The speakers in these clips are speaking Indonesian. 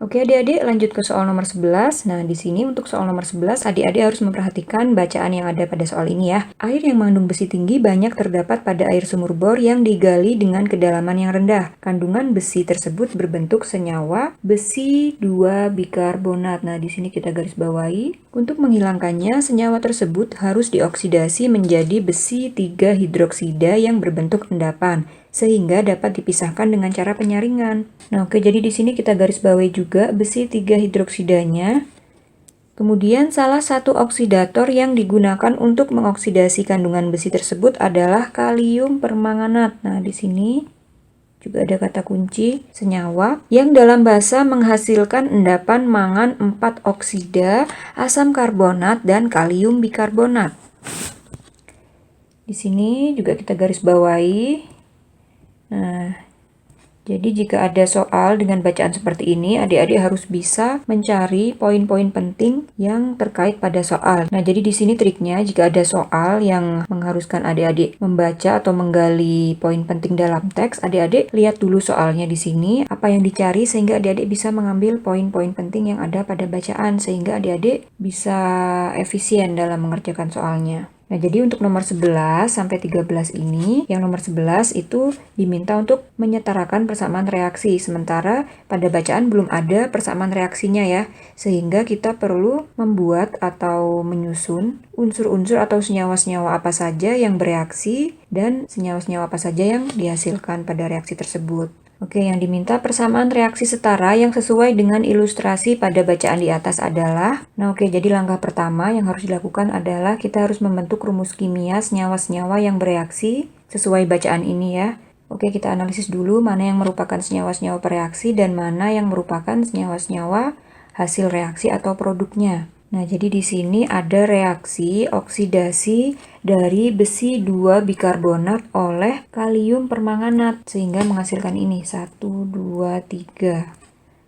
Oke adik-adik, lanjut ke soal nomor 11. Nah, di sini untuk soal nomor 11, adik-adik harus memperhatikan bacaan yang ada pada soal ini ya. Air yang mengandung besi tinggi banyak terdapat pada air sumur bor yang digali dengan kedalaman yang rendah. Kandungan besi tersebut berbentuk senyawa besi 2 bikarbonat. Nah, di sini kita garis bawahi. Untuk menghilangkannya, senyawa tersebut harus dioksidasi menjadi besi 3 hidroksida yang berbentuk endapan, sehingga dapat dipisahkan dengan cara penyaringan. Nah, oke, jadi di sini kita garis bawahi juga besi 3 hidroksidanya. Kemudian salah satu oksidator yang digunakan untuk mengoksidasi kandungan besi tersebut adalah kalium permanganat. Nah, di sini juga ada kata kunci senyawa yang dalam bahasa menghasilkan endapan mangan 4 oksida, asam karbonat, dan kalium bikarbonat. Di sini juga kita garis bawahi. Nah, jadi jika ada soal dengan bacaan seperti ini, adik-adik harus bisa mencari poin-poin penting yang terkait pada soal. Nah, jadi di sini triknya jika ada soal yang mengharuskan adik-adik membaca atau menggali poin penting dalam teks, adik-adik lihat dulu soalnya di sini, apa yang dicari sehingga adik-adik bisa mengambil poin-poin penting yang ada pada bacaan sehingga adik-adik bisa efisien dalam mengerjakan soalnya. Nah, jadi untuk nomor 11 sampai 13 ini, yang nomor 11 itu diminta untuk menyetarakan persamaan reaksi, sementara pada bacaan belum ada persamaan reaksinya ya, sehingga kita perlu membuat atau menyusun unsur-unsur atau senyawa-senyawa apa saja yang bereaksi dan senyawa-senyawa apa saja yang dihasilkan pada reaksi tersebut. Oke, yang diminta persamaan reaksi setara yang sesuai dengan ilustrasi pada bacaan di atas adalah, jadi langkah pertama yang harus dilakukan adalah kita harus membentuk rumus kimia senyawa-senyawa yang bereaksi sesuai bacaan ini ya. Oke, kita analisis dulu mana yang merupakan senyawa-senyawa bereaksi dan mana yang merupakan senyawa-senyawa hasil reaksi atau produknya. Nah, jadi di sini ada reaksi oksidasi dari besi 2 bikarbonat oleh kalium permanganat sehingga menghasilkan ini 1, 2, 3.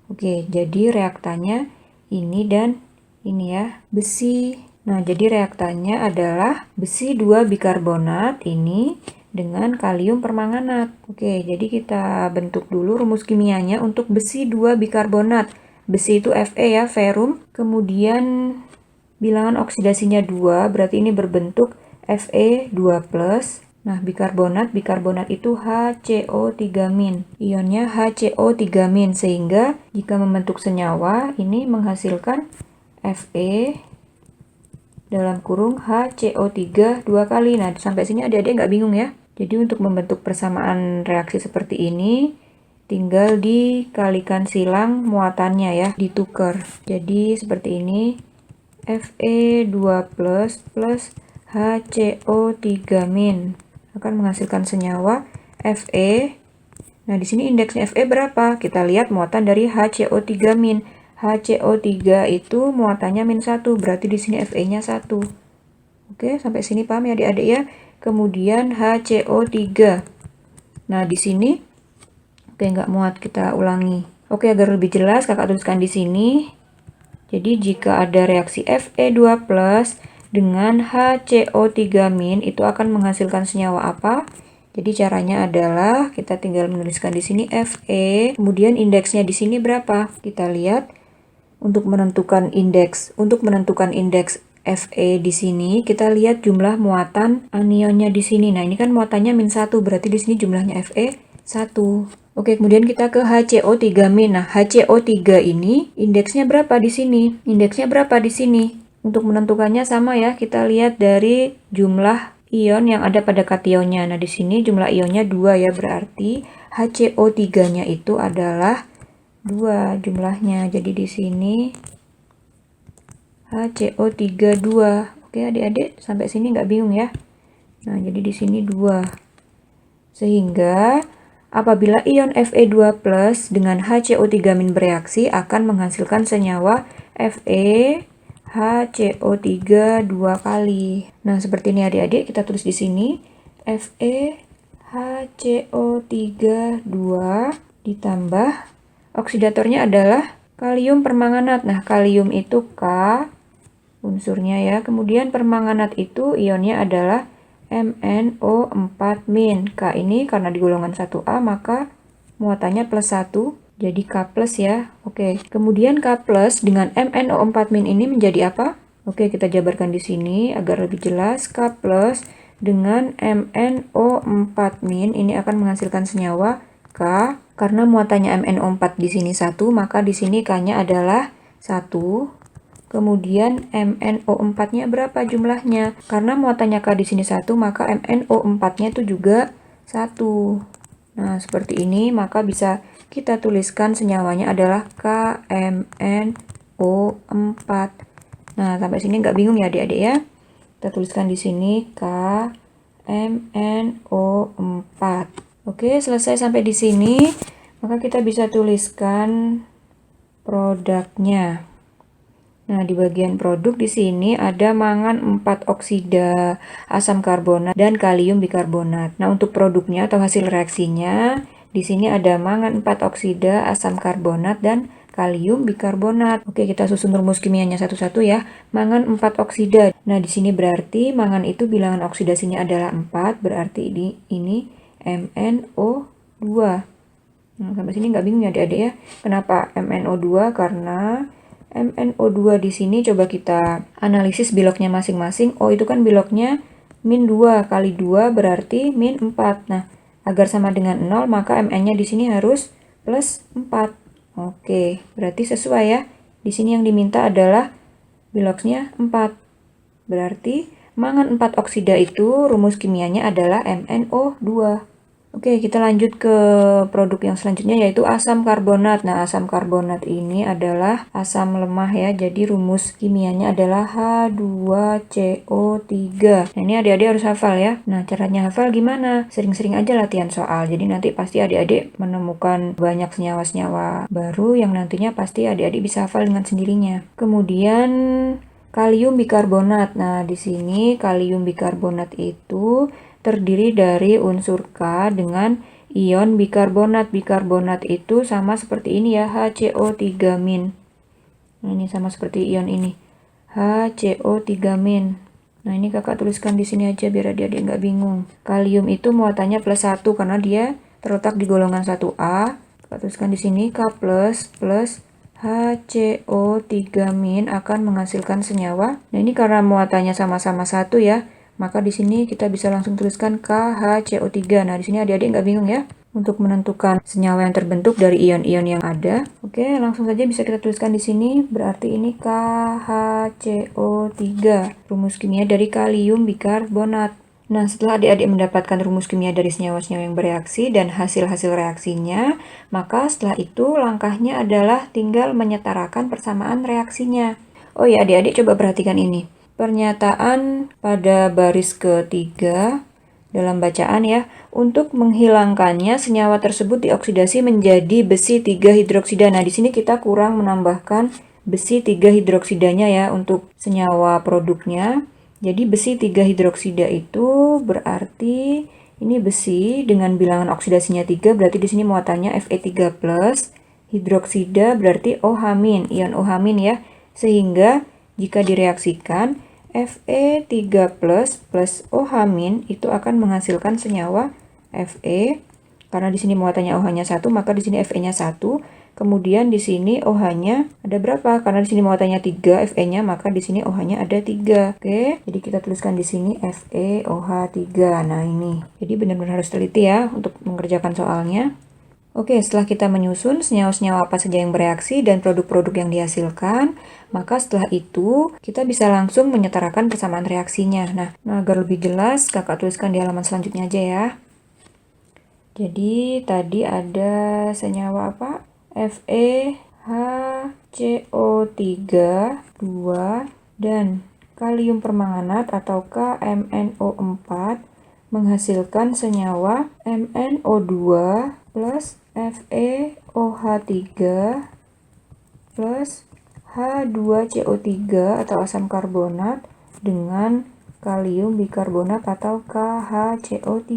Oke, jadi reaktannya ini dan ini ya, besi. Nah, jadi reaktannya adalah besi 2 bikarbonat ini dengan kalium permanganat. Oke, jadi kita bentuk dulu rumus kimianya untuk besi 2 bikarbonat. Besi itu Fe ya, ferum. Kemudian bilangan oksidasinya 2, berarti ini berbentuk Fe2+. Nah, bikarbonat itu HCO3-. Ionnya HCO3-, sehingga jika membentuk senyawa, ini menghasilkan Fe dalam kurung HCO3 2 kali. Nah, sampai sini adik-adik nggak bingung ya? Jadi untuk membentuk persamaan reaksi seperti ini, tinggal dikalikan silang muatannya ya, ditukar. Jadi seperti ini, Fe2+ plus HCO3- akan menghasilkan senyawa Fe. Nah, di sini indeksnya Fe berapa? Kita lihat muatan dari HCO3-. HCO3 itu muatannya -1, berarti di sini Fe-nya 1. Oke, sampai sini paham ya adik-adik ya? Kemudian HCO3. Nah, di sini nggak muat, kita ulangi. Oke, agar lebih jelas kakak tuliskan di sini. Jadi jika ada reaksi Fe2+ dengan HCO3- itu akan menghasilkan senyawa apa? Jadi caranya adalah kita tinggal menuliskan di sini Fe, kemudian indeksnya di sini berapa? Kita lihat untuk menentukan indeks Fe di sini, kita lihat jumlah muatan anionnya di sini. Nah, ini kan muatannya -1, berarti di sini jumlahnya Fe 1. Oke, kemudian kita ke HCO3-. Nah, HCO3 ini indeksnya berapa di sini? Indeksnya berapa di sini? Untuk menentukannya sama ya, kita lihat dari jumlah ion yang ada pada kationnya. Nah, di sini jumlah ionnya 2 ya, berarti HCO3-nya itu adalah 2 jumlahnya. Jadi di sini HCO3 2. Oke, adik-adik sampai sini nggak bingung ya? Nah, jadi di sini 2. Sehingga apabila ion Fe2+ dengan HCO3- bereaksi akan menghasilkan senyawa Fe HCO3 2 kali. Nah, seperti ini adik-adik, kita tulis di sini Fe HCO3 2 ditambah oksidatornya adalah kalium permanganat. Nah, kalium itu K unsurnya ya. Kemudian permanganat itu ionnya adalah MnO4-. K ini karena di golongan 1A maka muatannya +1. Jadi K plus ya. Oke, kemudian K plus dengan MnO4- ini menjadi apa? Oke, kita jabarkan di sini agar lebih jelas. K plus dengan MnO4- ini akan menghasilkan senyawa K. Karena muatannya MnO4 di sini 1, maka di sini K-nya adalah 1. Kemudian MnO4-nya berapa jumlahnya? Karena muatannya K di sini 1, maka MnO4-nya itu juga 1. Nah, seperti ini, maka bisa kita tuliskan senyawanya adalah KMnO4. Nah, sampai sini nggak bingung ya adik-adik ya? Kita tuliskan di sini KMnO4. Oke, selesai sampai di sini, maka kita bisa tuliskan produknya. Nah, di bagian produk di sini ada mangan 4 oksida asam karbonat dan kalium bikarbonat. Nah, untuk produknya atau hasil reaksinya, di sini ada mangan 4 oksida asam karbonat dan kalium bikarbonat. Oke, kita susun rumus kimianya satu-satu ya. Mangan 4 oksida. Nah, di sini berarti mangan itu bilangan oksidasinya adalah 4, berarti ini MnO2. Nah, sampai sini nggak bingung ya adik-adik ya. Kenapa MnO2? Karena MnO2 di sini coba kita analisis biloknya masing-masing. Oh, itu kan biloknya min 2 kali 2 berarti min 4. Nah, agar sama dengan 0, maka Mn-nya di sini harus plus 4. Oke, berarti sesuai ya. Di sini yang diminta adalah biloknya 4. Berarti mangan 4 oksida itu rumus kimianya adalah MnO2. Oke, kita lanjut ke produk yang selanjutnya yaitu asam karbonat. Nah, asam karbonat ini adalah asam lemah ya. Jadi rumus kimianya adalah H2CO3. Nah, ini adik-adik harus hafal ya. Nah, caranya hafal gimana? Sering-sering aja latihan soal. Jadi nanti pasti adik-adik menemukan banyak senyawa-senyawa baru yang nantinya pasti adik-adik bisa hafal dengan sendirinya. Kemudian kalium bikarbonat. Nah, di sini kalium bikarbonat itu terdiri dari unsur K dengan ion bikarbonat. Bikarbonat itu sama seperti ini ya, HCO3-. Nah, ini sama seperti ion ini, HCO3-. Nah, ini kakak tuliskan di sini aja biar adik-adik nggak bingung. Kalium itu muatannya plus 1 karena dia terletak di golongan 1A. Kakak tuliskan di sini K plus HCO3- akan menghasilkan senyawa. Nah, ini karena muatannya sama-sama 1 ya. Maka di sini kita bisa langsung tuliskan KHCO3. Nah, di sini adik-adik nggak bingung ya untuk menentukan senyawa yang terbentuk dari ion-ion yang ada. Oke, langsung saja bisa kita tuliskan di sini. Berarti ini KHCO3, rumus kimia dari kalium bikarbonat. Nah, setelah adik-adik mendapatkan rumus kimia dari senyawa-senyawa yang bereaksi dan hasil-hasil reaksinya, maka setelah itu langkahnya adalah tinggal menyetarakan persamaan reaksinya. Oh ya, adik-adik coba perhatikan ini. Pernyataan pada baris ketiga dalam bacaan ya, untuk menghilangkannya senyawa tersebut dioksidasi menjadi besi 3 hidroksida. Nah, di sini kita kurang menambahkan besi 3 hidroksidanya ya untuk senyawa produknya. Jadi besi 3 hidroksida itu berarti ini besi dengan bilangan oksidasinya 3, berarti di sini muatannya Fe3+, hidroksida berarti OH-, ion OH- ya. Sehingga jika direaksikan, Fe3+ plus OH- itu akan menghasilkan senyawa Fe. Karena di sini muatannya OH-nya 1, maka di sini Fe-nya 1. Kemudian di sini OH-nya ada berapa? Karena di sini muatannya 3, Fe-nya, maka di sini OH-nya ada 3. Oke, jadi kita tuliskan di sini FeOH3. Nah, ini. Jadi benar-benar harus teliti ya untuk mengerjakan soalnya. Oke, setelah kita menyusun senyawa-senyawa apa saja yang bereaksi dan produk-produk yang dihasilkan, maka setelah itu kita bisa langsung menyetarakan persamaan reaksinya. Nah, agar lebih jelas, kakak tuliskan di halaman selanjutnya aja ya. Jadi, tadi ada senyawa apa? FeHCO3, 2, dan kalium permanganat atau KMnO4 menghasilkan senyawa MnO2 plus FeOH3 plus H2CO3 atau asam karbonat dengan kalium bikarbonat atau KHCO3.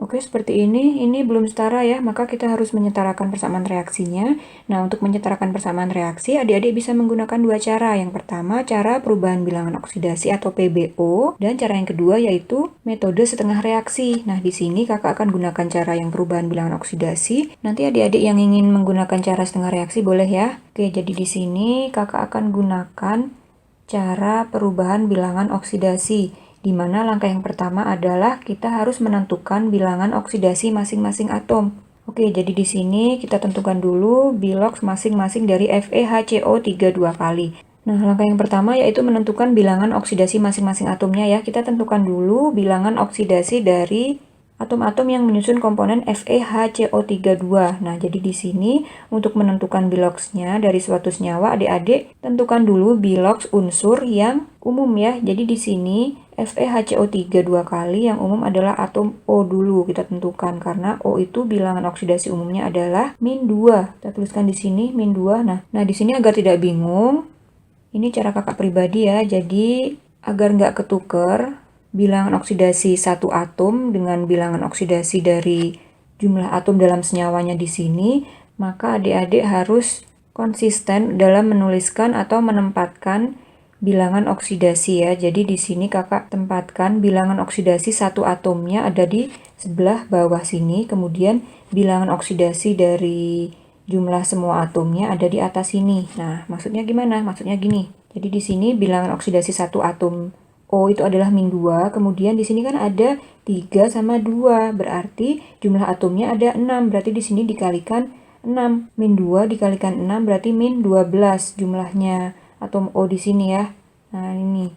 Oke, seperti ini belum setara ya, maka kita harus menyetarakan persamaan reaksinya. Nah, untuk menyetarakan persamaan reaksi, adik-adik bisa menggunakan dua cara. Yang pertama, cara perubahan bilangan oksidasi atau PBO, dan cara yang kedua yaitu metode setengah reaksi. Nah, di sini kakak akan gunakan cara yang perubahan bilangan oksidasi. Nanti adik-adik yang ingin menggunakan cara setengah reaksi boleh ya. Oke, jadi di sini kakak akan gunakan cara perubahan bilangan oksidasi, di mana langkah yang pertama adalah kita harus menentukan bilangan oksidasi masing-masing atom. Oke, jadi di sini kita tentukan dulu biloks masing-masing dari FeHCO3 dua kali. Nah, langkah yang pertama yaitu menentukan bilangan oksidasi masing-masing atomnya ya. Kita tentukan dulu bilangan oksidasi dari atom-atom yang menyusun komponen FeHCO32. Nah, jadi di sini untuk menentukan biloksnya dari suatu senyawa, adik-adik tentukan dulu biloks unsur yang umum ya. Jadi di sini FeHCO3 dua kali yang umum adalah atom O dulu kita tentukan karena O itu bilangan oksidasi umumnya adalah -2. Kita tuliskan di sini -2. Nah di sini agar tidak bingung, ini cara kakak pribadi ya. Jadi agar nggak ketuker bilangan oksidasi satu atom dengan bilangan oksidasi dari jumlah atom dalam senyawanya di sini, maka adik-adik harus konsisten dalam menuliskan atau menempatkan bilangan oksidasi ya. Jadi di sini kakak tempatkan bilangan oksidasi satu atomnya ada di sebelah bawah sini, kemudian bilangan oksidasi dari jumlah semua atomnya ada di atas sini. Nah, maksudnya gimana? Maksudnya gini. Jadi di sini bilangan oksidasi satu atom O itu adalah -2, kemudian di sini kan ada 3 sama 2, berarti jumlah atomnya ada 6, berarti di sini dikalikan 6. -2 dikalikan 6 berarti -12 jumlahnya atom O di sini ya. Nah, ini.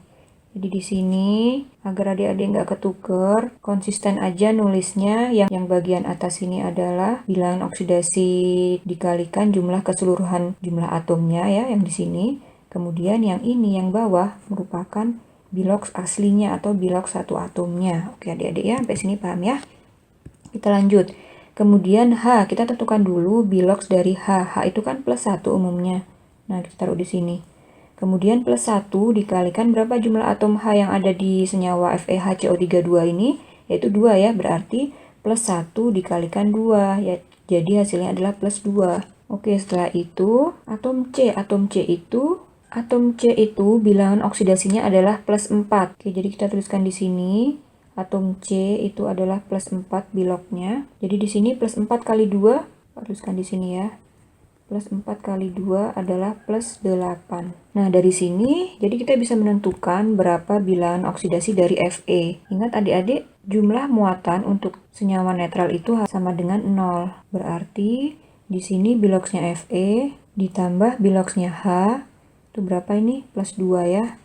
Jadi di sini agar adik-adik nggak ketuker, konsisten aja nulisnya. Yang bagian atas ini adalah bilangan oksidasi dikalikan jumlah keseluruhan jumlah atomnya ya, yang di sini. Kemudian yang ini yang bawah merupakan biloks aslinya atau biloks satu atomnya. Oke adik-adik ya, sampai sini paham ya? Kita lanjut. Kemudian H, kita tentukan dulu biloks dari H. H itu kan +1 umumnya. Nah, kita taruh di sini. Kemudian +1 dikalikan berapa jumlah atom H yang ada di senyawa FeHCO32 ini? Yaitu 2 ya, berarti +1 dikalikan 2. Ya, jadi hasilnya adalah +2. Oke, setelah itu atom C. Atom C itu bilangan oksidasinya adalah +4. Oke, jadi kita tuliskan di sini. Atom C itu adalah +4 biloknya. Jadi di sini +4 kali 2, tuliskan di sini ya. +4 kali 2 adalah +8. Nah, dari sini jadi kita bisa menentukan berapa bilangan oksidasi dari Fe. Ingat adik-adik, jumlah muatan untuk senyawa netral itu sama dengan 0. Berarti di sini biloksnya Fe ditambah biloksnya H itu berapa ini? +2 ya.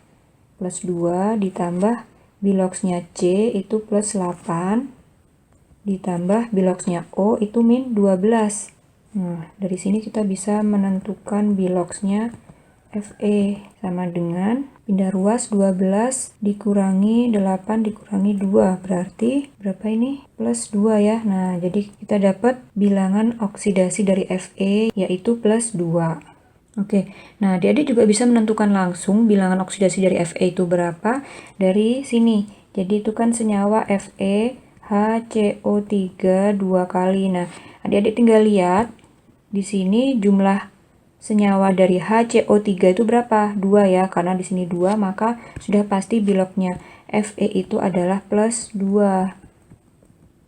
+2 ditambah biloksnya C itu +8 ditambah biloksnya O itu -12. Nah, dari sini kita bisa menentukan biloksnya Fe sama dengan pindah ruas 12 dikurangi 8 dikurangi 2. Berarti berapa ini? +2 ya. Nah, jadi kita dapat bilangan oksidasi dari Fe yaitu +2. Oke, nah adik-adik juga bisa menentukan langsung bilangan oksidasi dari Fe itu berapa dari sini. Jadi itu kan senyawa FeHCO3 dua kali. Nah, adik-adik tinggal lihat di sini jumlah senyawa dari HCO3 itu berapa? 2 ya, karena di sini 2 maka sudah pasti biloknya Fe itu adalah +2.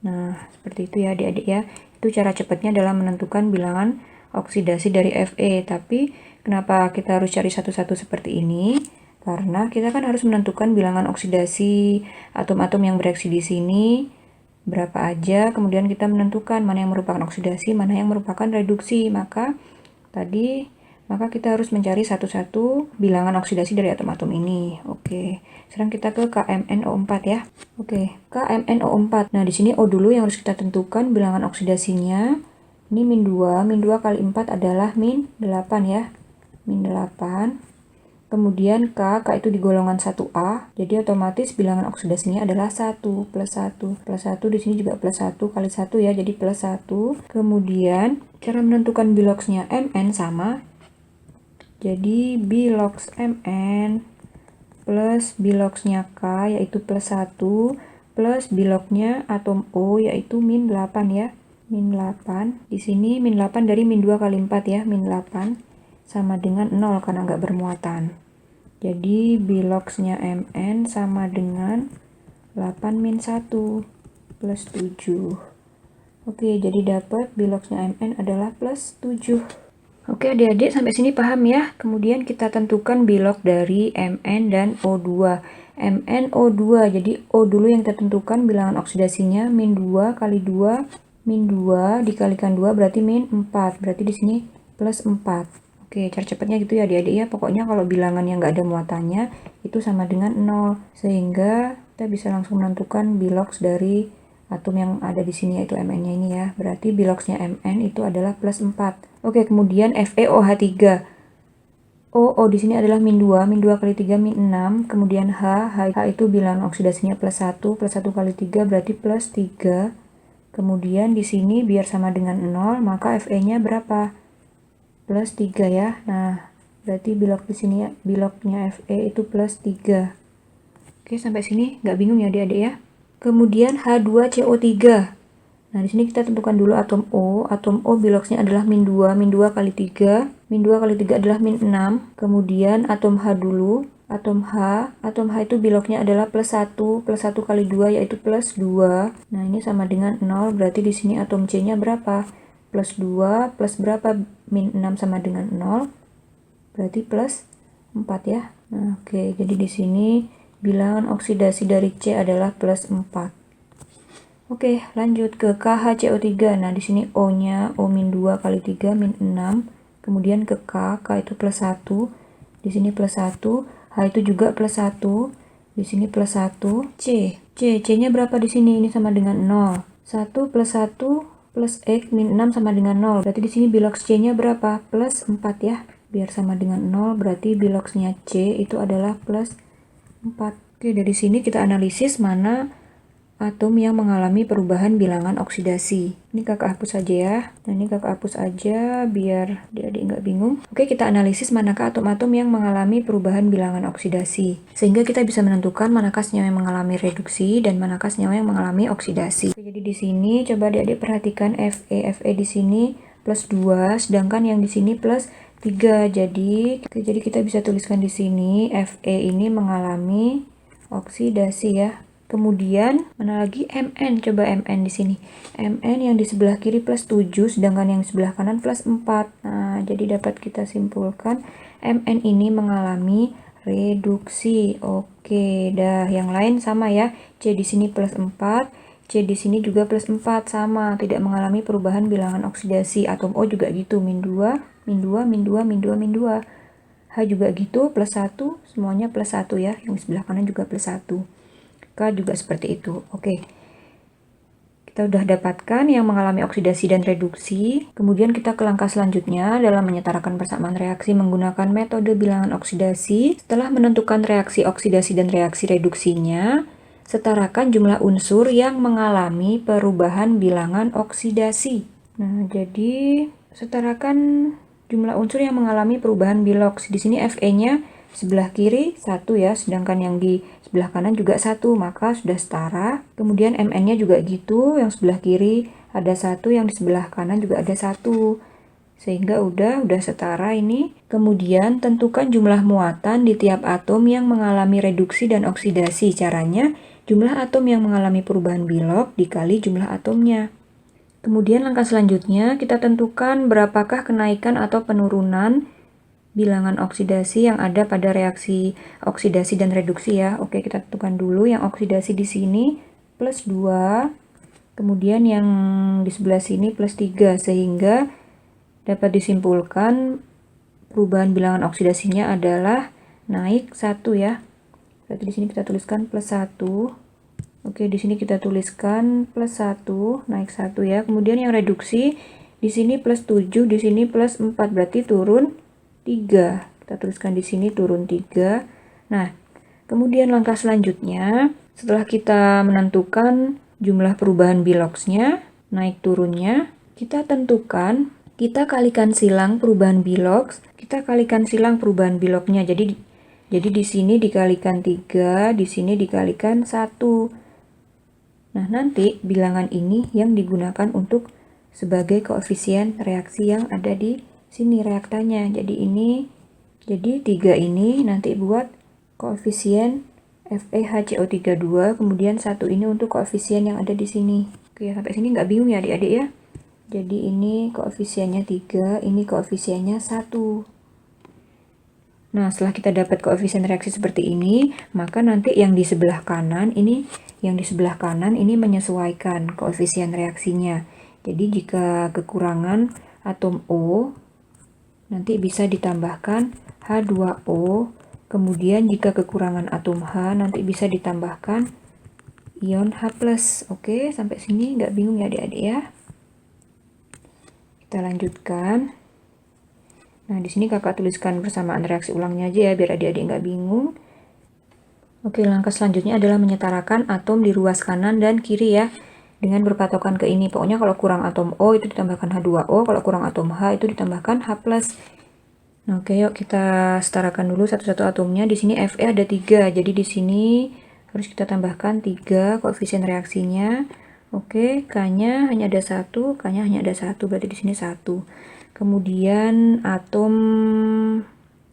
Nah, seperti itu ya adik-adik ya. Itu cara cepatnya dalam menentukan bilangan oksidasi dari Fe. Tapi kenapa kita harus cari satu-satu seperti ini? Karena kita kan harus menentukan bilangan oksidasi atom-atom yang bereaksi di sini berapa aja, kemudian kita menentukan mana yang merupakan oksidasi, mana yang merupakan reduksi. Maka kita harus mencari satu-satu bilangan oksidasi dari atom-atom ini. Oke, sekarang kita ke KMnO4 ya. Oke, KMnO4. Nah, di sini O dulu yang harus kita tentukan bilangan oksidasinya. Ini -2, -2 kali 4 adalah -8 ya. -8. Kemudian K itu di golongan 1A, jadi otomatis bilangan oksidasinya adalah 1, +1. +1 di sini juga +1 kali 1 ya, jadi +1. Kemudian cara menentukan biloksnya Mn sama. Jadi biloks Mn plus biloksnya K yaitu +1 plus biloknya atom O yaitu min 8 ya. Min 8. Di sini min 8 dari min 2 kali 4 ya. Min 8 sama dengan 0 karena nggak bermuatan. Jadi biloksnya Mn sama dengan 8 min 1 plus 7. Oke, jadi dapat biloksnya Mn adalah plus 7. Oke adik-adik, sampai sini paham ya? Kemudian kita tentukan bilok dari Mn dan O2. Mn O2, jadi O dulu yang kita tentukan bilangan oksidasinya min 2 kali 2. Min 2 dikalikan 2 berarti min 4. Berarti di sini plus 4. Oke, cara cepatnya gitu ya adik-adik ya. Pokoknya kalau bilangan yang nggak ada muatannya itu sama dengan 0. Sehingga kita bisa langsung menentukan biloks dari atom yang ada di sini yaitu Mn-nya ini ya. Berarti biloksnya Mn itu adalah plus 4. Oke, kemudian FeOH3. O di sini adalah min 2, min 2 kali 3 min 6. Kemudian H itu bilangan oksidasinya plus 1, plus 1 kali 3 berarti plus 3. Kemudian di sini biar sama dengan 0, maka Fe-nya berapa? Plus 3 ya. Nah, berarti bilok di sini ya, biloknya Fe itu plus 3. Oke, sampai sini nggak bingung ya adik-adik ya? Kemudian H2CO3. Nah, di sini kita tentukan dulu atom O. Atom O biloksnya adalah min 2, min 2 kali 3. Min 2 kali 3 adalah min 6. Kemudian atom H dulu. Atom H itu biloknya adalah plus 1, plus 1 kali 2 yaitu plus 2. Nah, ini sama dengan 0, berarti di sini atom C-nya berapa? Plus 2, plus berapa? Min 6 sama dengan 0. Berarti plus 4 ya. Nah, oke, jadi di sini bilangan oksidasi dari C adalah plus 4. Oke, lanjut ke KHCO3. Nah, di sini O-nya O-2 kali 3 min 6. Kemudian ke K itu plus 1. Di sini plus 1. H itu juga plus 1. Di sini plus 1. C-nya berapa di sini? Ini sama dengan 0. 1 plus 1 plus X min 6 sama dengan 0. Berarti di sini biloks C-nya berapa? Plus 4 ya. Biar sama dengan 0, berarti biloksnya C itu adalah plus 4. Oke, dari sini kita analisis mana atom yang mengalami perubahan bilangan oksidasi. Ini kakak hapus aja ya. Nah, ini kakak hapus aja biar adik-adik nggak bingung. Oke, kita analisis manakah atom-atom yang mengalami perubahan bilangan oksidasi. Sehingga kita bisa menentukan manakah senyawa yang mengalami reduksi dan manakah senyawa yang mengalami oksidasi. Oke, jadi di sini coba adik-adik perhatikan Fe di sini plus 2, sedangkan yang di sini plus 3. Jadi kita bisa tuliskan di sini Fe ini mengalami oksidasi ya. Kemudian mana lagi? Mn. Coba Mn di sini. Mn yang di sebelah kiri plus 7 sedangkan yang di sebelah kanan plus 4. Nah, jadi dapat kita simpulkan Mn ini mengalami reduksi. Oke, dah yang lain sama ya. C di sini plus 4. C di sini juga plus 4 sama, tidak mengalami perubahan bilangan oksidasi. Atom O juga gitu, min 2, min 2, min 2, min 2, min 2. H juga gitu, plus 1, semuanya plus 1 ya. Yang di sebelah kanan juga plus 1. K juga seperti itu. Oke. Kita udah dapatkan yang mengalami oksidasi dan reduksi. Kemudian kita ke langkah selanjutnya dalam menyetarakan persamaan reaksi menggunakan metode bilangan oksidasi. Setelah menentukan reaksi oksidasi dan reaksi reduksinya, setarakan jumlah unsur yang mengalami perubahan bilangan oksidasi. Nah, jadi setarakan jumlah unsur yang mengalami perubahan biloks. Di sini Fe-nya sebelah kiri 1 ya, sedangkan yang di sebelah kanan juga 1, maka sudah setara. Kemudian Mn-nya juga gitu, yang sebelah kiri ada 1, yang di sebelah kanan juga ada 1. Sehingga udah setara ini. Kemudian tentukan jumlah muatan di tiap atom yang mengalami reduksi dan oksidasi. Caranya, jumlah atom yang mengalami perubahan bilok dikali jumlah atomnya. Kemudian langkah selanjutnya kita tentukan berapakah kenaikan atau penurunan bilangan oksidasi yang ada pada reaksi oksidasi dan reduksi ya. Oke, kita tentukan dulu yang oksidasi di sini plus 2. Kemudian yang di sebelah sini plus 3 sehingga dapat disimpulkan perubahan bilangan oksidasinya adalah naik 1 ya. Berarti di sini kita tuliskan plus 1. Oke, di sini kita tuliskan plus 1, naik 1 ya. Kemudian yang reduksi di sini plus 7, di sini plus 4, berarti turun 3. Kita tuliskan di sini turun 3. Nah, kemudian langkah selanjutnya, setelah kita menentukan jumlah perubahan biloksnya, naik turunnya, kita tentukan, kita kalikan silang perubahan biloks, kita kalikan silang perubahan biloknya. Jadi di sini dikalikan 3, di sini dikalikan 1. Nah, nanti bilangan ini yang digunakan untuk sebagai koefisien reaksi yang ada di sini reaktannya. Jadi 3 ini nanti buat koefisien FeHCO32, kemudian 1 ini untuk koefisien yang ada di sini. Oke, sampai sini nggak bingung ya adik-adik ya? Jadi ini koefisiennya 3, ini koefisiennya 1. Nah, setelah kita dapat koefisien reaksi seperti ini, maka nanti yang di sebelah kanan ini menyesuaikan koefisien reaksinya. Jadi jika kekurangan atom O, nanti bisa ditambahkan H2O. Kemudian jika kekurangan atom H, nanti bisa ditambahkan ion H+. Oke, sampai sini nggak bingung ya adik-adik ya? Kita lanjutkan. Nah, di sini kakak tuliskan persamaan reaksi ulangnya aja ya, biar adik-adik nggak bingung. Oke, langkah selanjutnya adalah menyetarakan atom di ruas kanan dan kiri ya, dengan berpatokan ke ini. Pokoknya kalau kurang atom O itu ditambahkan H2O, kalau kurang atom H itu ditambahkan H+. Nah, oke, yuk kita setarakan dulu satu-satu atomnya. Di sini Fe ada 3, jadi di sini harus kita tambahkan 3 koefisien reaksinya. Oke, K-nya hanya ada 1, K-nya hanya ada 1, berarti di sini 1. Kemudian atom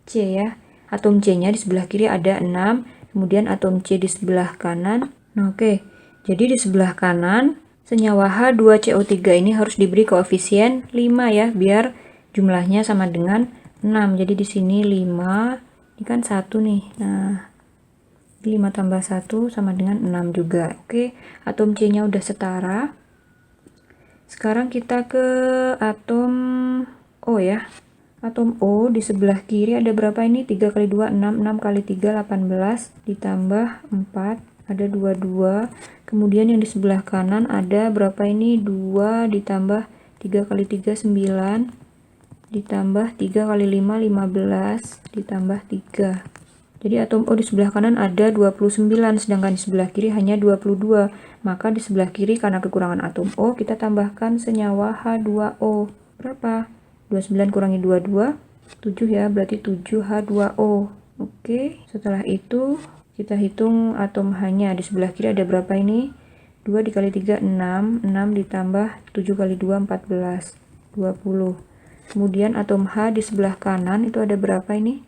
C ya. Atom C-nya di sebelah kiri ada 6, kemudian atom C di sebelah kanan. Nah, oke. Jadi di sebelah kanan senyawa H2CO3 ini harus diberi koefisien 5 ya, biar jumlahnya sama dengan 6. Jadi di sini 5, ini kan 1 nih. Nah, 5 tambah 1 sama dengan 6 juga. Oke, atom C-nya udah setara. Sekarang kita ke atom O ya. Atom O di sebelah kiri ada berapa ini? 3 kali 2, 6. 6 kali 3, 18. Ditambah 4, ada 22. Kemudian yang di sebelah kanan ada berapa ini? 2 ditambah 3 kali 3, 9. Ditambah 3 kali 5, 15. Ditambah 3. Jadi atom O di sebelah kanan ada 29, sedangkan di sebelah kiri hanya 22. Maka di sebelah kiri karena kekurangan atom O, kita tambahkan senyawa H2O. Berapa? 29 kurangi 22, 7 ya, berarti 7H2O. Oke, setelah itu kita hitung atom H-nya. Di sebelah kiri ada berapa ini? 2 dikali 3, 6. 6 ditambah 7 kali 2, 14. 20. Kemudian atom H di sebelah kanan itu ada berapa ini?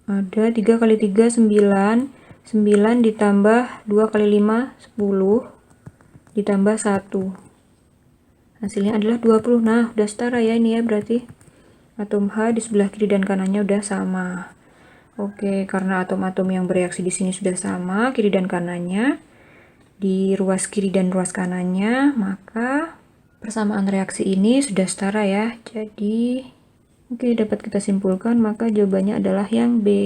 Ada 3 kali 3, 9. 9 ditambah 2 kali 5, 10. Ditambah 1. Hasilnya adalah 20. Nah, udah setara ya ini ya berarti. Atom H di sebelah kiri dan kanannya udah sama. Oke, karena atom-atom yang bereaksi di sini sudah sama, kiri dan kanannya, di ruas kiri dan ruas kanannya, maka persamaan reaksi ini sudah setara ya. Jadi, oke, dapat kita simpulkan, maka jawabannya adalah yang B.